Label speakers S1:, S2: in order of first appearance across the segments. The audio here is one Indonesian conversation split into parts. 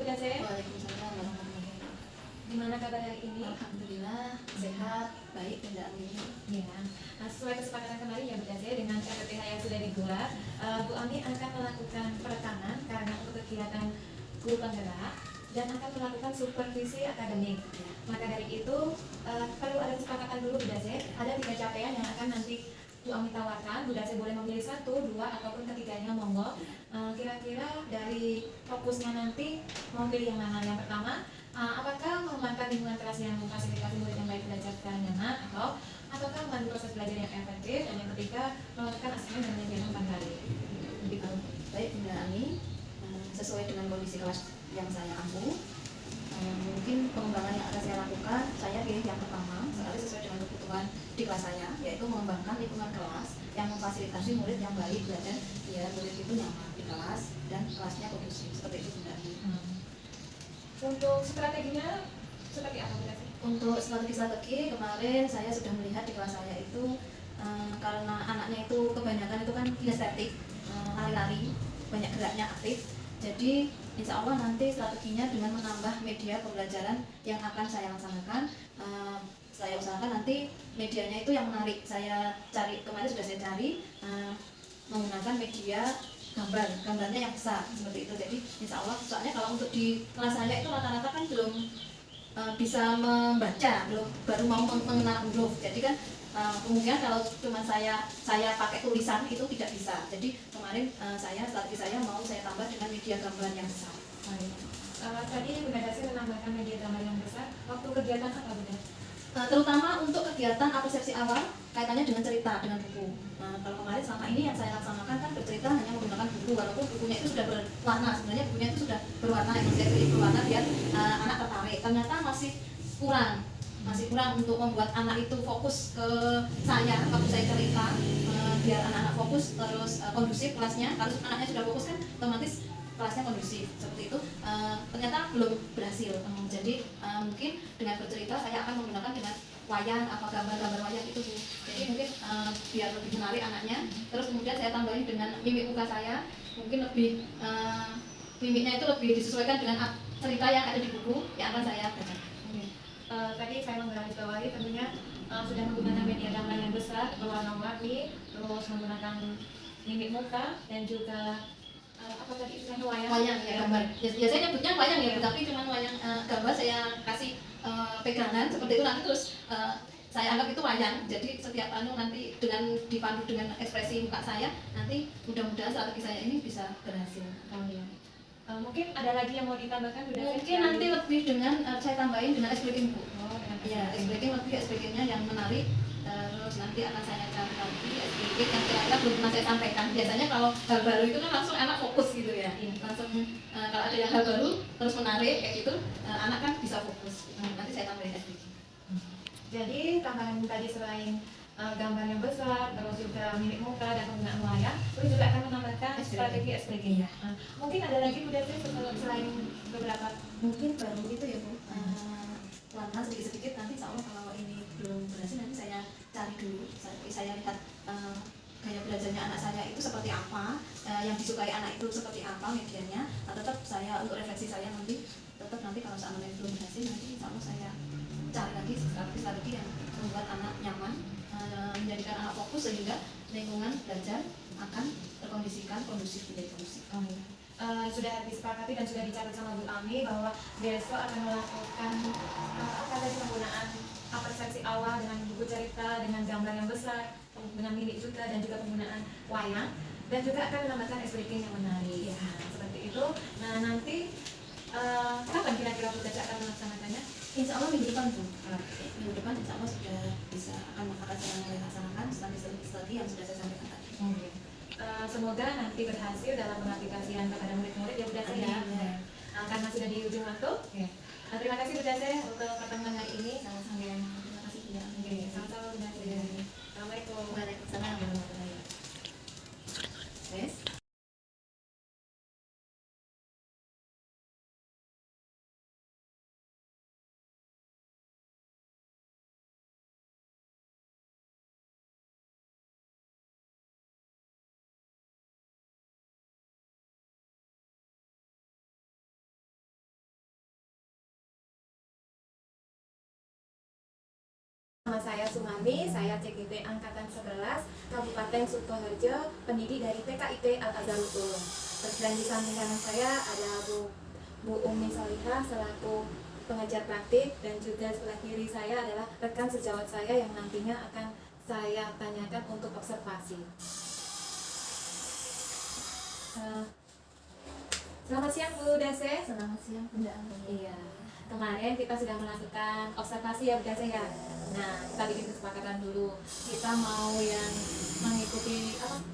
S1: Bunda Zee.
S2: Waalaikumsalam warahmatullahi wabarakatuh.
S1: Gimana kabar hari ini?
S2: Alhamdulillah sehat, baik Bunda Ami.
S1: Ya, sesuai kesepakatan kemarin ya Bunda Zee dengan KPPH yang sudah digelar, Bu Ami akan melakukan perekanan karena untuk kegiatan guru penggerak dan akan melakukan supervisi akademik. Maka dari itu perlu ada kesepakatan dulu Bunda Zee. Ada 3 capaian yang akan nanti Bu Ami tawarkan. Bunda Zee boleh memilih 1, 2, ataupun ketiganya, monggo. Kira-kira dari fokusnya nanti mau pilih yang mana? Yang pertama, apakah mengembangkan lingkungan kelas yang memfasilitasi murid yang baik belajar secara nyaman, atau apakah memandu proses belajar yang efektif, dan yang ketiga melakukan asesmen dan menyediakan kembali. Begitu.
S2: Baik Bunda Ami, sesuai dengan kondisi kelas yang saya ampu, mungkin pengembangan yang akan saya lakukan, saya pilih yang pertama sekali sesuai dengan kebutuhan di kelas saya, yaitu mengembangkan lingkungan kelas yang memfasilitasi murid yang baik belajar biar murid itu nyaman di kelas dan kelasnya kondusif. Seperti itu Bunda Ami.
S1: Untuk strateginya seperti apa Bunda Zee?
S2: Untuk strategi kemarin saya sudah melihat di kelas saya itu karena anaknya itu kebanyakan itu kan kinestetik, lari-lari, banyak geraknya aktif. Jadi insya Allah nanti strateginya dengan menambah media pembelajaran yang akan saya laksanakan, saya usahakan nanti medianya itu yang menarik. Saya cari, kemarin sudah saya cari menggunakan media gambarnya yang besar seperti itu. Jadi insya Allah, soalnya kalau untuk di kelas saya itu rata-rata kan belum bisa membaca, belum, baru mau mengenal huruf. Jadi kan kemungkinan kalau cuma saya pakai tulisan itu tidak bisa. Jadi kemarin strategi saya mau saya tambah dengan media gambar yang besar.
S1: Tadi Bunda Zee menambahkan media gambar yang besar. Waktu kegiatan apa Bunda?
S2: Terutama untuk kegiatan apresiasi awal kaitannya dengan cerita, dengan buku. Kalau kemarin selama ini yang saya laksanakan kan bercerita hanya menggunakan buku, walaupun bukunya itu sudah berwarna. Sebenarnya bukunya itu sudah berwarna, yang saya pilih berwarna biar anak tertarik. Ternyata masih kurang untuk membuat anak itu fokus ke saya waktu saya cerita, biar anak-anak fokus terus kondusif kelasnya. Kalau anaknya sudah fokus kan otomatis kelasnya kondusif. Seperti itu ternyata belum berhasil. Jadi mungkin dengan bercerita saya akan menggunakan dengan wayang atau gambar-gambar wayang itu Bu. Jadi mungkin biar lebih menarik anaknya. Terus kemudian saya tambahin dengan mimik muka saya, mungkin lebih mimiknya itu lebih disesuaikan dengan cerita yang ada di buku yang akan saya baca.
S1: Tadi saya menggarisbawahi tentunya sudah menggunakan media gambar yang besar, berwarna-warni, terus menggunakan mimik muka dan juga apa tadi istilahnya
S2: wayang ya, gambar. Ya saya nyebutnya wayang ya, tapi cuma wayang gambar saya kasih pegangan seperti itu, nanti terus saya anggap itu wayang. Jadi setiap nanti dengan dipandu dengan ekspresi muka saya, nanti mudah-mudahan strategi saya ini bisa berhasil.
S1: Mungkin ada lagi yang mau ditambahkan?
S2: Mungkin nanti lebih dengan saya tambahin dengan explain Bu. Ya, explainnya yang menarik. Terus nanti akan saya cari lagi explain yang kira-kira belum pernah saya sampaikan. Biasanya kalau hal baru itu kan langsung anak fokus gitu ya. Langsung kalau ada yang hal baru terus menarik kayak gitu, anak kan bisa fokus. Nanti saya tambahin explain.
S1: Jadi tambahan tadi selain gambar yang besar, terus juga mimik muka dan penggunaan wayang, terus juga akan menambahkan strategi SPG. Mungkin ada lagi Bunda Zee selain beberapa?
S2: Mungkin baru itu ya Bu. Pelan-pelan sedikit-sedikit, nanti insya Allah kalau ini belum berhasil nanti saya cari dulu. Saya lihat gaya belajarnya anak saya itu seperti apa, yang disukai anak itu seperti apa medianya. Tetap saya untuk refleksi saya nanti kalau seandainya belum berhasil, nanti insya Allah saya cari lagi strategi yang membuat anak nyaman, menjadikan anak fokus sehingga lingkungan belajar akan terkondisikan kondusif menjadi kondusif.
S1: Sudah disepakati dan sudah dicatat sama Bu Ami bahwa besok akan melakukan penggunaan apresiasi awal dengan buku cerita, dengan gambar yang besar, dengan mimik juga, dan juga penggunaan wayang, dan juga akan menambahkan explain yang menarik. Seperti itu. Nah, nanti kapan kira-kira Bu Caca akan melaksanakannya?
S2: Insya Allah minggu depan Bu. Minggu depan insya Allah sudah akan saya mulai laksanakan strategi yang sudah saya sampaikan tadi.
S1: Semoga nanti berhasil dalam pengaplikasian kepada murid-murid ya Bu Caca ya. Karena sudah di ujung waktu. Terima kasih Bu Caca untuk pertemuan hari ini.
S2: Terima kasih Bu.
S1: Sama-sama Bu Caca. Assalamualaikum.
S2: Waalaikumsalam warahmatullahi wabarakatuh.
S1: Nama saya Sumami, saya CGT Angkatan 11, Kabupaten Sukoharjo, pendidik dari PKIP Al-Azharul Ulum. Dan di samping kanan saya ada Bu Umi Solihah selaku pengajar praktik, dan juga sebelah kiri saya adalah rekan sejawat saya yang nantinya akan saya tanyakan untuk observasi. Selamat siang Bu Dase.
S2: Selamat siang Bunda Anggi.
S1: Iya, kemarin kita sudah melakukan observasi ya Bu Dase ya. Nah, kita bikin kesepakatan dulu. Kita mau yang mengikuti apa?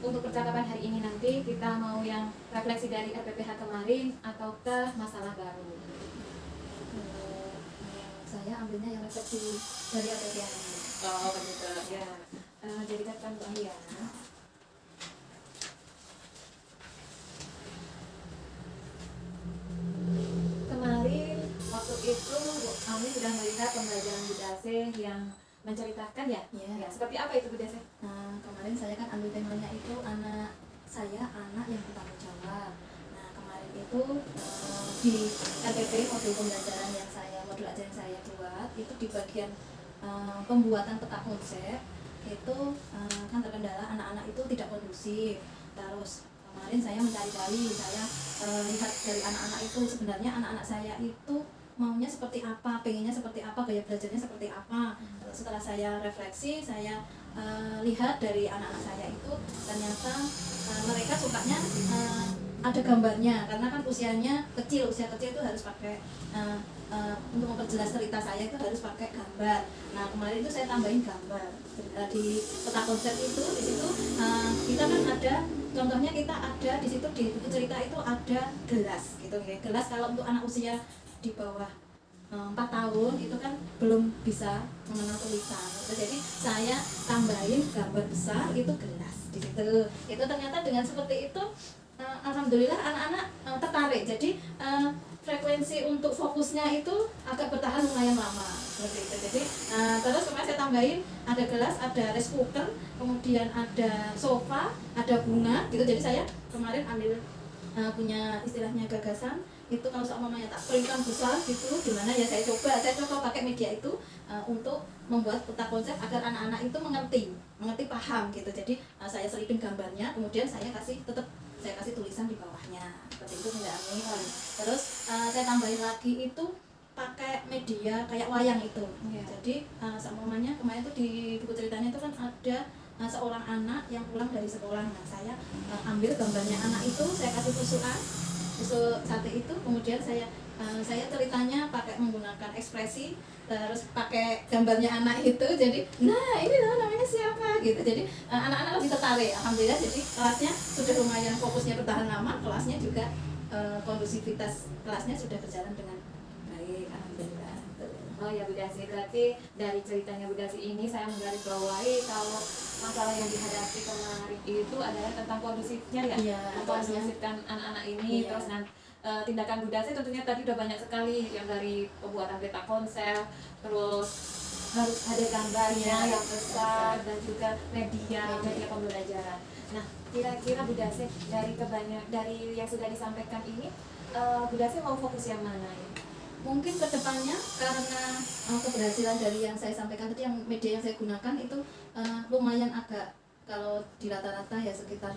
S1: Untuk percakapan hari ini nanti kita mau yang refleksi dari RPPH kemarin ataukah masalah baru?
S2: Saya ambilnya yang refleksi dari APPH.
S1: Oh, begitu ya. Jadi catatan Bu Anggi ya. Kemarin waktu itu Bu Ami sudah melihat pembelajaran Bu Dase yang menceritakan ya?
S2: Iya.
S1: Ya, seperti apa itu Bu Dase?
S2: Nah, kemarin saya kan ambil temanya itu anak saya, anak yang bertanggung jawab. Nah, kemarin itu di RPP modul pembelajaran yang modul ajar yang saya buat itu di bagian pembuatan peta konsep itu kan terkendala anak-anak itu tidak kondusif. Terus kemarin saya mencari-cari, saya lihat dari anak-anak itu sebenarnya anak-anak saya itu maunya seperti apa, pengennya seperti apa, gaya belajarnya seperti apa. Setelah saya refleksi, saya lihat dari anak-anak saya itu ternyata mereka sukanya ada gambarnya, karena kan usia kecil itu harus pakai untuk memperjelas cerita saya itu harus pakai gambar. Nah, kemarin itu saya tambahin gambar di peta konsep itu. Di situ kita kan ada contohnya, kita ada di situ di buku cerita itu ada gelas gitu ya. Gelas kalau untuk anak usia di bawah 4 tahun itu kan belum bisa mengenal tulisan. Jadi saya tambahin gambar besar itu gelas di situ. Itu ternyata dengan seperti itu alhamdulillah anak-anak tertarik. Jadi frekuensi untuk fokusnya itu agak bertahan lumayan lama seperti itu. Jadi terus kemarin saya tambahin ada gelas, ada rice cooker, kemudian ada sofa, ada bunga gitu. Jadi saya kemarin ambil punya istilahnya gagasan itu, kalau seumpamanya tak printkan besar gitu gimana ya, saya coba pakai media itu untuk membuat peta konsep agar anak-anak itu mengerti paham gitu. Jadi saya selipin gambarnya, kemudian saya kasih tulisan di bawahnya seperti itu tidak angin. Terus saya tambahin lagi itu pakai media kayak wayang itu. Jadi seumpamanya kemarin itu di buku ceritanya itu kan ada seorang anak yang pulang dari sekolah. Nah, saya ambil gambarnya anak itu, saya kasih tusuk sate itu, kemudian saya ceritanya pakai menggunakan ekspresi, terus pakai gambarnya anak itu. Jadi nah ini loh namanya siapa gitu. Jadi anak-anak lebih tertarik alhamdulillah. Jadi kelasnya sudah lumayan fokusnya bertahan lama, kelasnya juga kondusivitas kelasnya sudah berjalan dengan baik alhamdulillah.
S1: Oh ya Bu Dasi, berarti dari ceritanya Bu Dasi ini saya menggarisbawahi kalau masalah yang dihadapi kemarin itu adalah tentang kondusifnya ya,
S2: Iya,
S1: mengkondusifkan anak-anak ini.
S2: Iya.
S1: Terus tindakan Bu Dasi tentunya tadi udah banyak sekali, yang dari pembuatan peta konsep, terus harus ada gambarnya
S2: Iya,
S1: yang besar, dan juga media pembelajaran. Nah, kira-kira Bu Dasi dari yang sudah disampaikan ini, Bu Dasi mau fokus yang mana ya?
S2: Mungkin kedepannya karena keberhasilan dari yang saya sampaikan tadi, yang media yang saya gunakan itu lumayan agak, kalau di rata-rata ya sekitar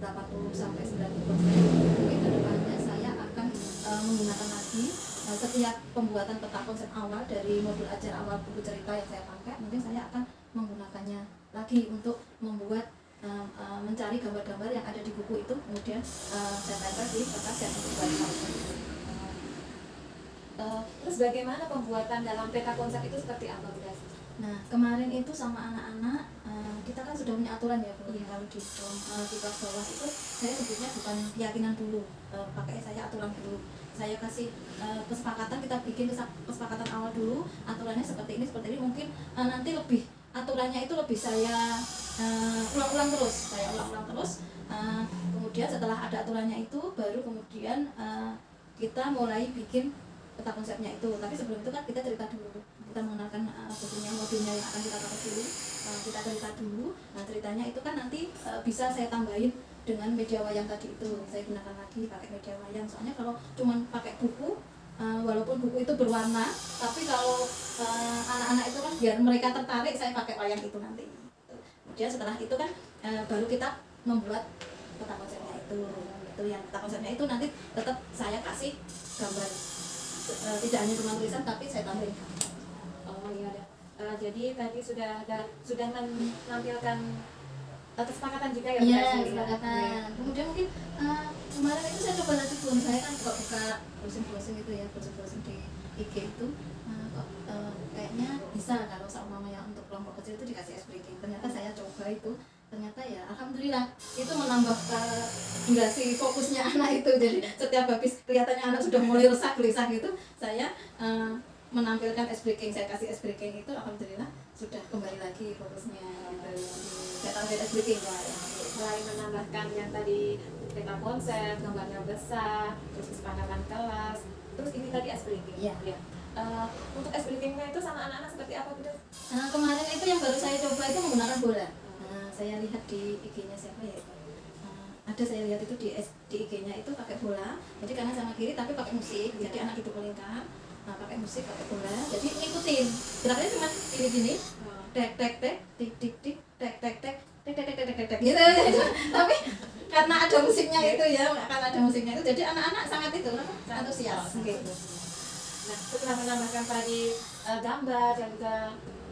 S2: 80 sampai 90%. Mungkin kedepannya saya akan menggunakan lagi setiap pembuatan peta konsep awal dari modul ajar awal buku cerita yang saya pakai, mungkin saya akan menggunakannya lagi untuk membuat mencari gambar-gambar yang ada di buku itu, kemudian saya tempel di kertas yang untuk buat.
S1: Terus bagaimana pembuatan dalam peta konsep itu seperti apa Bu Dasi?
S2: Nah, kemarin itu sama anak-anak kita kan sudah punya aturan ya Bu.
S1: Iya.
S2: Kalau di kelas bawah itu saya sebutnya bukan keyakinan dulu, pakai saya aturan dulu. Saya kasih kesepakatan, kita bikin kesepakatan awal dulu, aturannya seperti ini. Mungkin nanti lebih aturannya itu lebih saya ulang-ulang terus. Kemudian setelah ada aturannya itu baru kemudian kita mulai bikin peta konsepnya itu. Tapi sebelum itu kan kita cerita dulu, kita mengenalkan bukunya, modulnya yang akan kita pakai dulu, kita cerita dulu. Nah, ceritanya itu kan nanti bisa saya tambahin dengan media wayang tadi itu. Saya gunakan lagi pakai media wayang, soalnya kalau cuman pakai buku walaupun buku itu berwarna, tapi kalau anak-anak itu kan biar mereka tertarik, saya pakai wayang itu nanti. Kemudian setelah itu kan baru kita membuat peta konsepnya itu yang peta konsepnya itu nanti tetap saya kasih gambar, tidak hanya cuma tulisan tapi saya tambahin gambar.
S1: Oh iya ada. Jadi tadi sudah menampilkan kesepakatan juga ya?
S2: Iya,
S1: Bu?
S2: kesepakatan. Kemudian mungkin kemarin itu saya coba lagi pun, saya kan buka browsing itu ya, browsing di IG itu kok kayaknya bisa kalau seumpamanya untuk kelompok kecil itu dikasih ice breaking. Ternyata saya coba itu, ternyata ya alhamdulillah itu menambah durasi fokusnya anak itu. Jadi setiap habis kelihatannya anak sudah mulai resah gelisah gitu, saya menampilkan ice breaking, saya kasih ice breaking itu alhamdulillah sudah kembali lagi fokusnya gitu. Saya tambahin ice breaking ya.
S1: Selain menambahkan yang tadi peta konsep, gambarnya besar, terus kesepakatan kelas, terus ini tadi ice breaking.
S2: Iya.
S1: Ya. Untuk ice breakingnya itu sama anak-anak seperti apa gitu?
S2: Kemarin itu yang baru saya coba itu menggunakan bola. Saya lihat di IG-nya siapa ya itu. Ada saya lihat itu di IG-nya itu pakai bola. Jadi kanan sama kiri tapi pakai musik. Jadi anak itu melingkar. Pakai musik, pakai bola. Jadi ngikutin. Gerakannya cuma gini-gini. Tek tek tek, tik tik tik, tek tek tek, tek tek tek tek tek tek gitu. Tapi karena ada musiknya itu ya, karena ada musiknya itu jadi anak-anak sangat itu antusias gitu.
S1: Nah, setelah menambahkan tadi gambar dan juga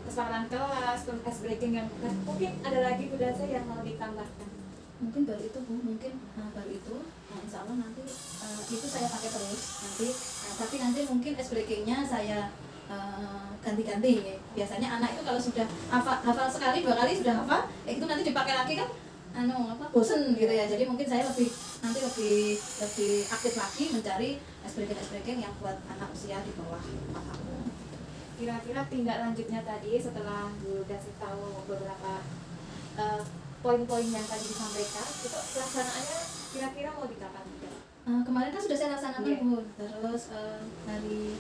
S1: kesepakatan kelas, terus ice breaking yang mungkin ada lagi Bu Dace yang mau ditambahkan?
S2: Mungkin baru itu Bu, mungkin baru itu. Insya Allah nanti itu saya pakai terus nanti. Tapi nanti mungkin ice breakingnya saya ganti-ganti ya. Biasanya anak itu kalau sudah hafal sekali 2 kali sudah hafal, itu nanti dipakai lagi kan bosen gitu ya. Jadi mungkin saya lebih aktif lagi mencari ice breaking yang buat anak usia di bawah 4 tahun.
S1: Kira-kira tindak lanjutnya tadi setelah Bu Dace tahu beberapa poin-poin yang tadi disampaikan, itu pelaksanaannya kira-kira mau di kapan?
S2: Kemarin kan sudah saya laksanakan Bu. Terus hari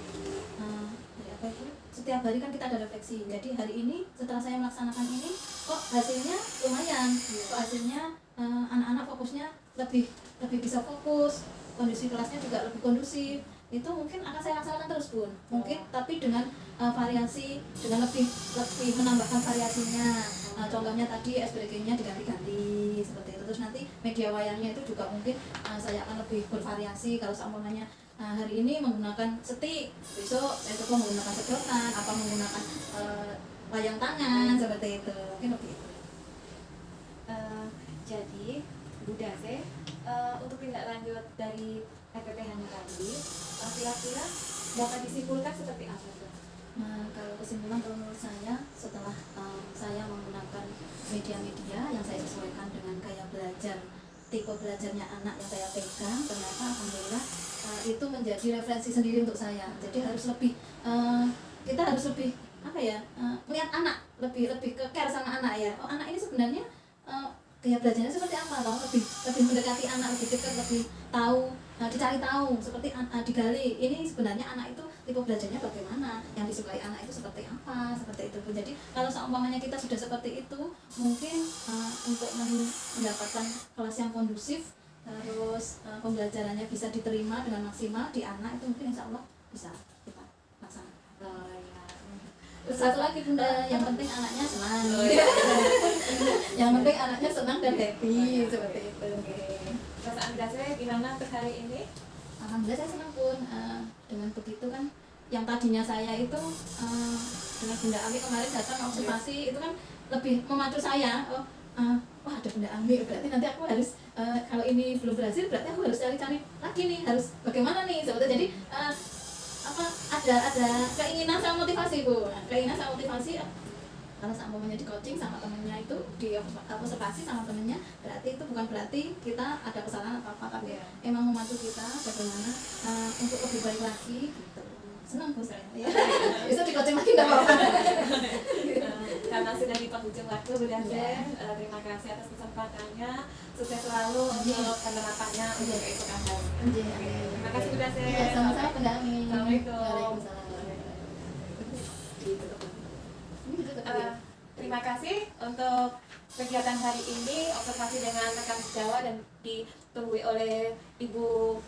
S2: apa itu? Setiap hari kan kita ada refleksi. Jadi hari ini setelah saya melaksanakan ini, kok hasilnya lumayan. Kok hasilnya anak-anak fokusnya lebih bisa fokus, kondisi kelasnya juga lebih kondusif. Itu mungkin akan saya laksanakan terus Bun. Mungkin tapi dengan variasi, dengan lebih menambahkan variasinya. Contohnya tadi ice breaking-nya diganti-ganti seperti itu. Terus nanti media wayangnya itu juga mungkin saya akan lebih bervariasi. Kalau seumpamanya hari ini menggunakan setik, besok saya coba menggunakan sedotan, apa menggunakan wayang tangan seperti itu. Mungkin lebih itu.
S1: Jadi Bu Dace, untuk tindak lanjut dari FPPH-nya tadi, kira-kira dapat disimpulkan seperti apa tuh?
S2: Kalau kesimpulan menurut saya setelah saya menggunakan media-media yang saya sesuaikan dengan gaya belajar, tipe belajarnya anak yang saya pegang, ternyata alhamdulillah itu menjadi referensi sendiri untuk saya. Jadi harus lebih kita harus lebih melihat anak, lebih ke care sama anak ya. Oh, anak ini sebenarnya gaya belajarnya seperti apa, lebih mendekati anak, lebih dekat, lebih tahu, dicari tahu, seperti digali ini sebenarnya anak itu tipe belajarnya bagaimana, yang disukai anak itu seperti apa, seperti itu. Jadi kalau seumpamanya kita sudah seperti itu, mungkin untuk mendapatkan kelas yang kondusif, terus pembelajarannya bisa diterima dengan maksimal di anak itu mungkin insya Allah bisa kita laksanakan. Terus satu lagi Bunda, yang penting anaknya senang. Yang penting anaknya senang dan happy seperti itu.
S1: Perasaan Dace gimana untuk hari ini?
S2: Alhamdulillah saya senang Pun. Dengan begitu kan, yang tadinya saya itu dengan Bunda Ami kemarin datang observasi itu kan lebih memacu saya. Wah ada Bunda Ami, berarti nanti aku harus kalau ini belum berhasil berarti aku harus cari-cari lagi nih, harus bagaimana nih sebetulnya. Jadi ada keinginan sama motivasi Bu. Keinginan sama motivasi kalau seumpamanya di coaching sama temennya itu, di observasi sama temennya, berarti itu bukan berarti kita ada kesalahan atau apa, tapi emang memacu kita bagaimana untuk lebih baik lagi gitu. Senang Bu saya. Bisa di coaching lagi nggak apa-apa.
S1: Karena sudah di penghujung waktu Bu Dace, terima kasih atas kesempatannya, sukses selalu untuk penerapannya untuk keesokan hari. Terima kasih Bu Dace.
S2: Sama-sama Bunda Ami.
S1: Assalamualaikum.
S2: Waalaikumsalam.
S1: Terima kasih untuk kegiatan hari ini, observasi dengan rekan sejawat dan ditunggui oleh Ibu